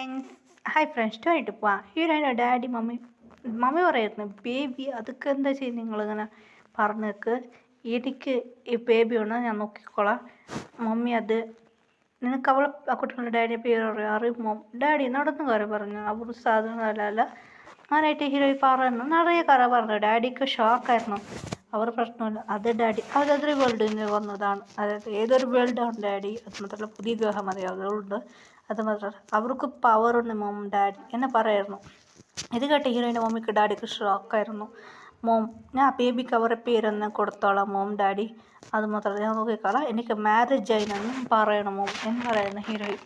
Friends. Hi friends, ടോയിട്ട് പോവാം. ഹീറോയിൻ്റെ daddy mummy പറയായിരുന്നു, baby അതൊക്കെ എന്താ ചെയ്യുന്നത് നിങ്ങളിങ്ങനെ പറഞ്ഞേക്ക്, എനിക്ക് ഈ ബേബി ഉണ്ടോ ഞാൻ നോക്കിക്കോളാം. മമ്മി അത് നിനക്ക് ആ കുട്ടികളുടെ ഡാഡിയെ പേര് അറിയുമോ? ഡാഡി നടന്നു കയറി പറഞ്ഞു, അവർ സാധനമല്ല. അങ്ങനെയായിട്ട് ഹീറോ പറഞ്ഞു, നിറയെ കഥ പറഞ്ഞു. ഡാഡിക്ക് ഷോക്കായിരുന്നു. അവർ പ്രശ്നമില്ല, അത് ഡാഡി അതൊരു വേൾഡിൽ നിന്ന് വന്നതാണ്, അതായത് ഏതൊരു വേൾഡാണ് ഡാഡി, അത് മാത്രമല്ല പുതിയ ഗ്രഹം മതി അതുകൊണ്ട് അത് മാത്രമല്ല അവർക്ക് പവറുണ്ട് മോം ഡാഡി എന്നെ പറയായിരുന്നു. ഇത് കേട്ട് ഹീറോയിൻ്റെ മമ്മിക്ക് ഡാഡിക്ക് ഷോക്കായിരുന്നു. മോം, ഞാൻ ബേബിക്ക് അവരുടെ പേരൊന്ന് കൊടുത്തോളാം മോം ഡാഡി, അത് മാത്രമല്ല ഞാൻ നോക്കിക്കോളാം, എനിക്ക് മാരേജ് ആയിനെന്നും പറയണം മോം എന്ന് പറയുന്നു ഹീറോയിൻ.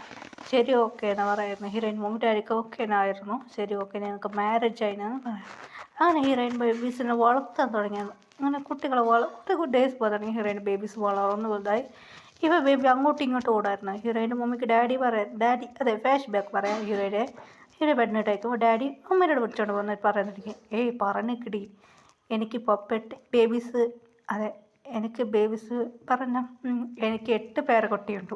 ശരി ഓക്കെ എന്ന് പറയുന്നു ഹീറോയിൻ. മമ്മി ഡാഡിക്ക് ഓക്കെ എന്നായിരുന്നു. ശരി ഓക്കെ എനിക്ക് മാരേജ് ആയിനെന്ന് പറയാം. അങ്ങനെ ഹീറോയിൻ ബേബീസിനെ വളർത്താൻ തുടങ്ങിയത്. അങ്ങനെ കുട്ടികളെ കുറേ ഡേയ്സ് പോയി തുടങ്ങി ഹീറോയിൻ ബേബീസ് വളർന്നു വലുതായി. ഇപ്പോൾ ബേബി അങ്ങോട്ടും ഇങ്ങോട്ടും ഓടായിരുന്നു. ഹീറോയിൻ്റെ മമ്മിക്ക് ഡാഡി അതെ ഫ്ലാഷ് ബാക്ക് പറയാം. ഹീറോ ബെഡിനിട്ടേക്കും ഡാഡി അമ്മേനോട് വിളിച്ചോണ്ട് വന്നിട്ട് പറയുന്നിരിക്കും, ഏയ് പറഞ്ഞിക്കിടി എനിക്കിപ്പോൾ ബേബീസ്, അതെ എനിക്ക് ബേബീസ് പറഞ്ഞ എനിക്ക് 8 പേരക്കുട്ടിയുണ്ട്.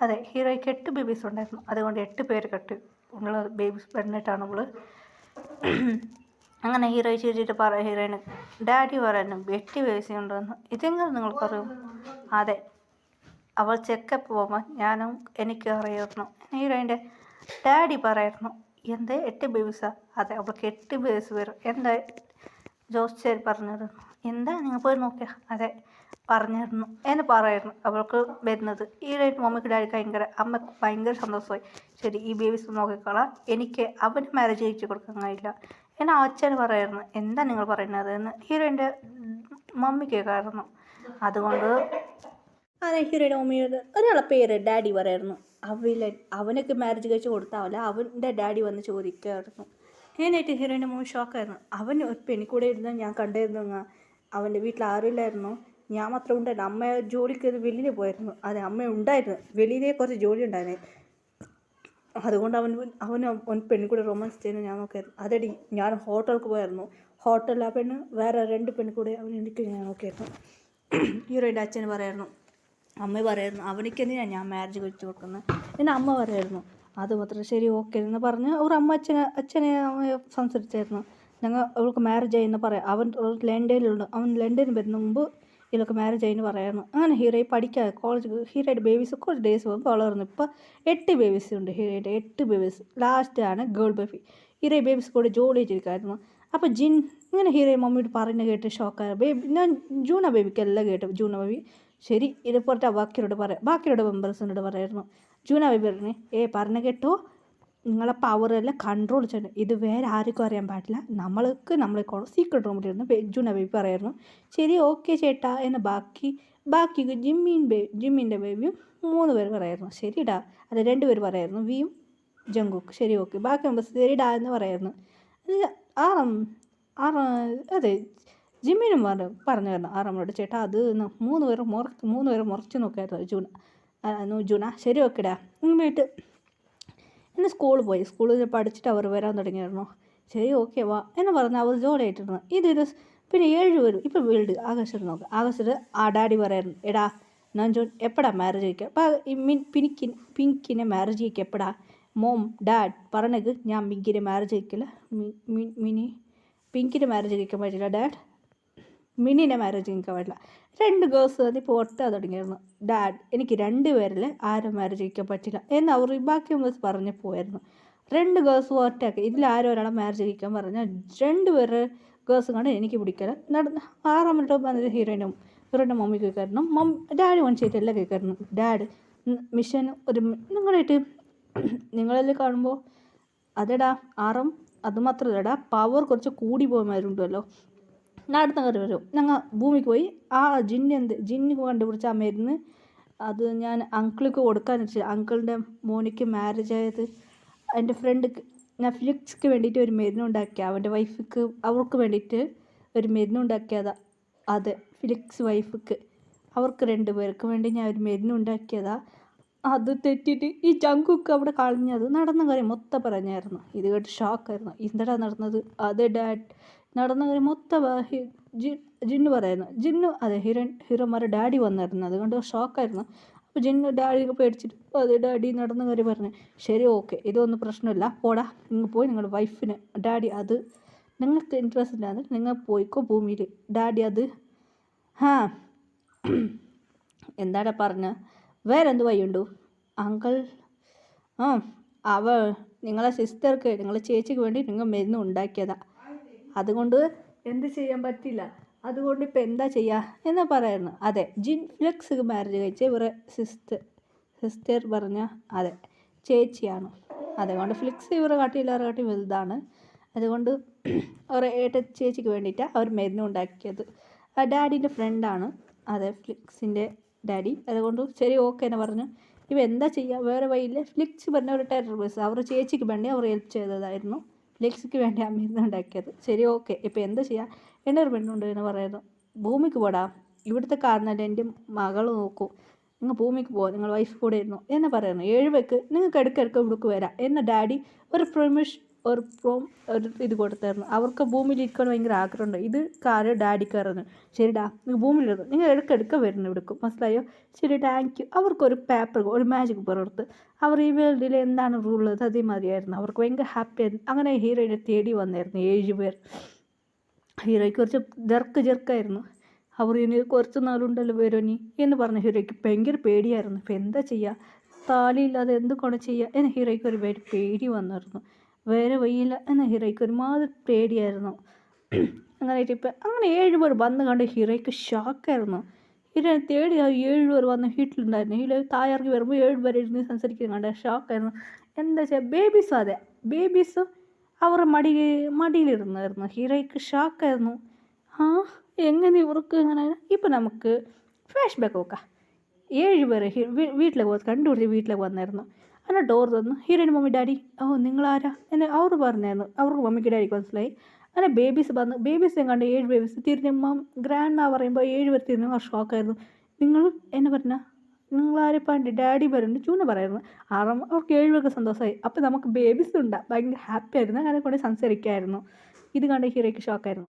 അതെ ഹീറോയ്ക്ക് 8 ബേബീസ് ഉണ്ടായിരുന്നു, അതുകൊണ്ട് 8 പേര് കെട്ടി ഉള്ള ബേബീസ് പെണ്ണിട്ടാണ് നമ്മൾ. അങ്ങനെ ഹീറോ ചിരിച്ചിട്ട് ഹീറോയിന് ഡാഡി പറയുന്നു 8 ബേബീസ് ഉണ്ടെന്ന്. ഇതെങ്ങനെ നിങ്ങൾക്കറിയും? അതെ അവൾ ചെക്കപ്പ് പോകുമ്പോൾ എനിക്ക് അറിയായിരുന്നു. ഹീറോയിൻ്റെ ഡാഡി പറയായിരുന്നു, എന്താ 8 ബേബീസാ? അതെ അവൾക്ക് 8 ബേബീസ് വരും. എന്താ ജോസ്ചേരി പറഞ്ഞത്? എന്താ നിങ്ങൾ പോയി നോക്കിയാ? അതെ പറഞ്ഞിരുന്നു എന്ന് പറയായിരുന്നു അവൾക്ക് വരുന്നത്. ഹീറോയിൻ്റെ മമ്മിക്ക് ഡാഡിക്ക് അമ്മക്ക് ഭയങ്കര സന്തോഷമായി. ശരി ഈ ബേബീസ് നോക്കിക്കോളാം, എനിക്ക് അവന് മാരേജ് കഴിച്ച് കൊടുക്കാൻ കഴിയില്ല എന്ന് അച്ഛന് പറയായിരുന്നു. എന്താ നിങ്ങൾ പറയുന്നത് എന്ന് ഹീറോയിൻ്റെ മമ്മി കേൾക്കായിരുന്നു. അതുകൊണ്ട് അതെ ഹീറോയുടെ മമ്മിയോട് ഒരാളെ പേര് ഡാഡി പറയായിരുന്നു. അവനൊക്കെ മാരേജ് കഴിച്ച് കൊടുത്താവില്ല, അവൻ്റെ ഡാഡി വന്ന് ചോദിക്കുമായിരുന്നു. ഞാനായിട്ട് ഹീറോയിൻ്റെ മമ്മി ഷോക്കായിരുന്നു. അവൻ ഒരു പെണ്ണിക്കൂടെ ഇരുന്ന് ഞാൻ കണ്ടിരുന്നു. അവൻ്റെ വീട്ടിൽ ആരുമില്ലായിരുന്നു, ഞാൻ മാത്രം ഉണ്ടായിരുന്നു. അമ്മ ജോലിക്ക് വെളിയിൽ പോയിരുന്നു. അതെ അമ്മ ഉണ്ടായിരുന്നു, വെളിയിലേ കുറച്ച് ജോലി ഉണ്ടായിരുന്നു. അതുകൊണ്ട് അവൻ പെണ്ണിക്കൂടെ റൊമാൻസ് ചെയ്യുന്നത് ഞാൻ നോക്കിയായിരുന്നു. അതടി ഞാൻ ഹോട്ടലിലേക്ക് പോയായിരുന്നു. ഹോട്ടലിൽ ആ പെണ്ണ് വേറെ 2 പെണ്ണിക്കൂടെ എനിക്ക് ഞാൻ നോക്കിയായിരുന്നു. ഹീറോയിൻ്റെ അച്ഛന് പറയായിരുന്നു, അമ്മ പറയായിരുന്നു അവനിക്കെന്തിനാണ് ഞാൻ മാരേജ് കഴിച്ച് കൊടുക്കുന്നത് എന്ന് അമ്മ പറയായിരുന്നു. അത് മാത്രം ശരി ഓക്കെ എന്ന് പറഞ്ഞ് അവർ അച്ഛനെ സംസാരിച്ചായിരുന്നു. അവൾക്ക് മാരേജ് ആയി എന്ന് പറയാം. അവൻ ലണ്ടനിൽ വരുന്ന മുമ്പ് ഇതിലൊക്കെ മാരേജ് ആയി എന്ന് പറയായിരുന്നു. അങ്ങനെ ഹീറോയെ പഠിക്കാതെ ഹീറോയുടെ ബേബീസ് കുറച്ച് ഡേയ്സ് പോകുമ്പോൾ വളർന്നു. ഇപ്പോൾ 8 ബേബീസ് ഉണ്ട് ഹീറോയുടെ. 8 ബേബീസ് ലാസ്റ്റാണ് ഗേൾ ബേബി. ഹീറോ ബേബീസ് കൂടെ ജോലി ചെയ്തിരിക്കായിരുന്നു. അപ്പോൾ ഇങ്ങനെ ഹീറോയെ മമ്മിയോട് പറയുന്നത് കേട്ട് ഷോക്കായ ഞാൻ ജൂന ബേബിക്കെല്ലാം കേട്ടു. ജൂന ബേബി ശരി ഇത് പുറത്തെ ബാക്കിയോട് മെമ്പേഴ്സിനോട് പറയായിരുന്നു. ജൂന ബേബി പറഞ്ഞു, പറഞ്ഞ കേട്ടോ, നിങ്ങളെ പവറെല്ലാം കൺട്രോൾ ചെയ്യണം, ഇത് വേറെ ആർക്കും അറിയാൻ പാടില്ല, നമ്മളെ സീക്രട്ട് റൂമിലിരുന്ന് ജൂന ബേബി പറയായിരുന്നു. ശരി ഓക്കെ ചേട്ടാ എന്ന് ബാക്കി ജിമ്മിൻ്റെ ബേബിയും 3 പേര് പറയായിരുന്നു. ശരിടാ, അത് 2 പേര് പറയായിരുന്നു, വിയും ജങ്കുക്ക്. ശരി ഓക്കെ ബാക്കി മെമ്പേഴ്സ് ശരിടാ എന്ന് പറയായിരുന്നു. അതെ ജിമ്മിനും പറഞ്ഞു തരണം ആറാമനോട്, ചേട്ടാ അത് 3 പേര് മുറച്ച് നോക്കായിരുന്നു ജൂന. ശരി ഓക്കെടാ എന്നിട്ട് ഇന്ന് സ്കൂളിൽ പഠിച്ചിട്ട് അവർ വരാൻ തുടങ്ങിയായിരുന്നു. ശരി ഓക്കെ വാ എന്ന് പറഞ്ഞ് അവർ ജോലിയായിട്ടിരുന്നു. പിന്നെ 7 പേരും ഇപ്പോൾ വീട് ആകാശത്ത് നോക്കാം. ആകാശത്ത് ആ ഡാഡി പറയായിരുന്നു, എടാ നഞ്ചോൻ എപ്പോഴാ മാരേജ് കഴിക്കുക? അപ്പം പിങ്കിനെ മാരേജ് കഴിക്കുക എപ്പോഴാ? മോം ഡാഡ് പറഞ്ഞത് ഞാൻ പിങ്കിനെ മാരേജ് കഴിക്കില്ല, പിങ്കിനെ മാരേജ് കഴിക്കാൻ പറ്റില്ല ഡാഡ്, മിനിനെ മാരേജ് കഴിക്കാൻ പറ്റില്ല. 2 ഗേൾസ് വന്ന് ഇപ്പോൾ ഒട്ടാൻ തുടങ്ങിയായിരുന്നു. ഡാഡ് എനിക്ക് 2 പേരിൽ ആരും മാരേജ് കഴിക്കാൻ പറ്റില്ല എന്ന് അവർ ബാക്കി മെമ്പേഴ്സ് പറഞ്ഞു പോയായിരുന്നു. 2 ഗേൾസ് ഒറ്റാക്കി ഇതിൽ ആരും ഒരാളെ മാരേജ് കഴിക്കാൻ പറഞ്ഞാൽ 2 പേര് ഗേൾസും കണ്ട് എനിക്ക് പിടിക്കില്ല. 6 വന്നത് ഹീറോയിൻ്റെ മമ്മി കേൾക്കായിരുന്നു. ഡാഡി മനസ്സിലായിട്ട് എല്ലാം കേൾക്കായിരുന്നു. ഡാഡ് മിഷൻ നിങ്ങളെല്ലാം കാണുമ്പോൾ അതെടാ അത് മാത്രമല്ലടാ പവർ കുറച്ച് കൂടി പോകുമായിരുന്നല്ലോ, നടന്ന കയറി വരും. ഞങ്ങൾ ഭൂമിക്ക് പോയി ആ ജിന്ന് കണ്ടുപിടിച്ച ആ മരുന്ന് അത് ഞാൻ അങ്കിൾക്ക് കൊടുക്കാൻ വെച്ചു. അങ്കിളിൻ്റെ മോനിക്ക് മാരേജ് ആയത് എൻ്റെ ഫ്രണ്ടിക്ക് ഞാൻ ഫിലിക്സ്ക്ക് വേണ്ടിയിട്ട് ഒരു മരുന്നുണ്ടാക്കിയ, അവൻ്റെ വൈഫിക്ക് അവർക്ക് വേണ്ടിയിട്ട് ഒരു മരുന്നുണ്ടാക്കിയതാണ്. അതെ ഫിലിക്സ് വൈഫിക്ക് അവർക്ക് 2 പേർക്ക് വേണ്ടി ഞാൻ ഒരു മരുന്നുണ്ടാക്കിയതാണ്. അത് തെറ്റിയിട്ട് ഈ ജങ്കുക്ക് അവിടെ കളഞ്ഞത് നടന്ന കാര്യം മൊത്തം പറഞ്ഞായിരുന്നു. ഇത് കേട്ട് ഷോക്കായിരുന്നു. എന്താടാ നടന്നത്? അതെ ഡാഡ് നടന്ന കാര്യം മൊത്തം ജിന്നു പറയായിരുന്നു. അതെ ഹീറോമാരുടെ ഡാഡി വന്നായിരുന്നു. അതുകൊണ്ട് ഷോക്കായിരുന്നു. അപ്പോൾ ജിന്നു ഡാഡിയൊക്കെ പേടിച്ചിട്ട് അതെ ഡാഡി നടന്ന കാര്യം പറഞ്ഞു. ശരി ഓക്കെ, ഇതൊന്നും പ്രശ്നമില്ല, പോടാ നിങ്ങൾ പോയി നിങ്ങളുടെ വൈഫിന് ഡാഡി അത് നിങ്ങൾക്ക് ഇൻട്രസ്റ്റ് ഇല്ലാതെ നിങ്ങൾ പോയിക്കോ ഭൂമിയിൽ, ഡാഡി അത് ഹാ എന്താടാ പറഞ്ഞ വേറെ എന്ത് വഴിയുണ്ടു അങ്കിൾ? ആ അവൾ നിങ്ങളെ സിസ്റ്റർക്ക് നിങ്ങളെ ചേച്ചിക്ക് വേണ്ടി നിങ്ങൾ മരുന്ന് ഉണ്ടാക്കിയതാ, അതുകൊണ്ട് എന്ത് ചെയ്യാൻ പറ്റില്ല, അതുകൊണ്ട് ഇപ്പം എന്താ ചെയ്യുക എന്നാ പറയായിരുന്നു. അതെ ജിൻ ഫ്ലെക്സ് മാരേജ് കഴിച്ച ഇവരെ സിസ്റ്റർ പറഞ്ഞ അതെ ചേച്ചിയാണ്, അതുകൊണ്ട് ഫ്ലെക്സ് ഇവരെ കാട്ടി എല്ലാവരെ കാട്ടി വലുതാണ്, അതുകൊണ്ട് അവരെ ചേച്ചിക്ക് വേണ്ടിയിട്ടാണ് അവർ മരുന്ന് ഉണ്ടാക്കിയത്. ആ ഡാഡീൻ്റെ ഫ്രണ്ടാണ്, അതെ ഫ്ലിക്സിൻ്റെ ഡാഡി, അതുകൊണ്ട് ശരി ഓക്കെ എന്ന് പറഞ്ഞു. ഇവ എന്താ ചെയ്യുക, വേറെ വഴിയില്ല. ഫ്ലിക്സ് പറഞ്ഞ ഒരു ടെററിസ്റ്റ് അവരുടെ ചേച്ചിക്ക് വേണ്ടി അവർ ഹെൽപ്പ് ചെയ്തതായിരുന്നു, ഫ്ലിക്സിക്ക് വേണ്ടി ആ മരുന്ന് ഉണ്ടാക്കിയത്. ശരി ഓക്കെ ഇപ്പം എന്താ ചെയ്യുക, എൻ്റെ ഒരു പെണ്ണുണ്ട് എന്ന് പറയുന്നു. ഭൂമിക്ക് പോടാ, ഇവിടുത്തെ കാരണമല്ല എൻ്റെ മകൾ നോക്കൂ, നിങ്ങൾ ഭൂമിക്ക് പോകുക, നിങ്ങൾ വൈഫ് കൂടെ ഇരുന്നു എന്ന് പറയുന്നു. 7 വെക്ക് നിങ്ങൾക്ക് ഇടയ്ക്കിടയ്ക്ക് ഇവിടേക്ക് വരാം എന്ന ഡാഡി ഒരു ഒരു ഇത് കൊടുത്തായിരുന്നു. അവർക്ക് ഭൂമിയിൽ ഇരിക്കാൻ ഭയങ്കര ആഗ്രഹമുണ്ട്. ഇത് കാര്യം ഡാഡിക്ക് അറിഞ്ഞു. ശരിടാ നിങ്ങൾ ഭൂമിയിലിരുന്നു, നിങ്ങൾ ഇടയ്ക്കിടയ്ക്ക് വരുന്നു ഇവിടേക്കും, മനസ്സിലായോ? ശരി താങ്ക് യു. അവർക്കൊരു പേപ്പർ ഒരു മാജിക് പേപ്പർ കൊടുത്ത് അവർ ഈ വേൾഡിൽ എന്താണ് റൂളുള്ളത് അതേമാതിരിയായിരുന്നു. അവർക്ക് ഭയങ്കര ഹാപ്പി ആയിരുന്നു. അങ്ങനെ ഹീറോയിനെ തേടി വന്നായിരുന്നു 7 പേർ. ഹീറോയ്ക്ക് കുറച്ച് ജെർക്കായിരുന്നു. അവർ ഇനി കുറച്ച് നാളുണ്ടല്ലോ വരുമനി എന്ന് പറഞ്ഞ ഹീറോയ്ക്ക് ഭയങ്കര പേടിയായിരുന്നു. ഇപ്പം എന്താ ചെയ്യുക, താലിയില്ലാതെ എന്തുകൊണ്ട് ചെയ്യുക എന്ന് ഹീറോയ്ക്ക് ഒരു പേടി വന്നിരുന്നു. വേറെ വയ്യില്ല എന്ന ഹീറോയ്ക്ക് ഒരുമാതിരി പേടിയായിരുന്നു. അങ്ങനെ ഇപ്പം അങ്ങനെ 7 പേർ വന്ന് കണ്ട് ഹീറോയ്ക്ക് ഷോക്കായിരുന്നു. ഹീറോയെ തേടി 7 പേർ വന്ന് വീട്ടിലുണ്ടായിരുന്നു. ഹീറോ തായർക്ക് വരുമ്പോൾ 7 പേരെ ഇരുന്ന് സംസാരിക്കുന്നത് കണ്ട ഷോക്കായിരുന്നു. എന്താ വെച്ചാൽ ബേബീസ് അതെ ബേബീസ് അവർ മടിയിലിരുന്നായിരുന്നു. ഹീറോയ്ക്ക് ഷോക്കായിരുന്നു. ആ എങ്ങനെ ഇവർക്ക് ഇങ്ങനെ. ഇപ്പം നമുക്ക് ഫ്ലാഷ് ബാക്ക് നോക്കാം. 7 പേര് വീട്ടിലേക്ക് കണ്ടുപിടിച്ച് വീട്ടിലേക്ക് വന്നായിരുന്നു. അങ്ങനെ ഡോർ തന്നു. ഹീറോയിന് മമ്മി ഡാഡി ഓ നിങ്ങളാരാ എന്നെ അവർ പറഞ്ഞായിരുന്നു. അവർക്ക് മമ്മിക്ക് ഡാഡിക്ക് മനസ്സിലായി. അങ്ങനെ ബേബീസ് വന്നു. ബേബീസിനെ കണ്ട് 7 ബേബീസ് തിരിഞ്ഞ ഗ്രാൻഡ് മാ പറയുമ്പോൾ 7 പേർ തിരിഞ്ഞ ഷോക്കായിരുന്നു. നിങ്ങൾ എന്നെ പറഞ്ഞാൽ നിങ്ങളാരെപ്പാണ്ട് ഡാഡി പറയുന്നുണ്ട് ചൂന പറയായിരുന്നു. അവർക്ക് 7 പേർക്ക് സന്തോഷമായി. അപ്പം നമുക്ക് ബേബീസ് ഉണ്ടാ ഭയങ്കര ഹാപ്പി ആയിരുന്നു. അങ്ങനെ കൊണ്ട് സംസാരിക്കായിരുന്നു. ഇത് കണ്ട് ഹീറോയ്ക്ക് ഷോക്കായിരുന്നു.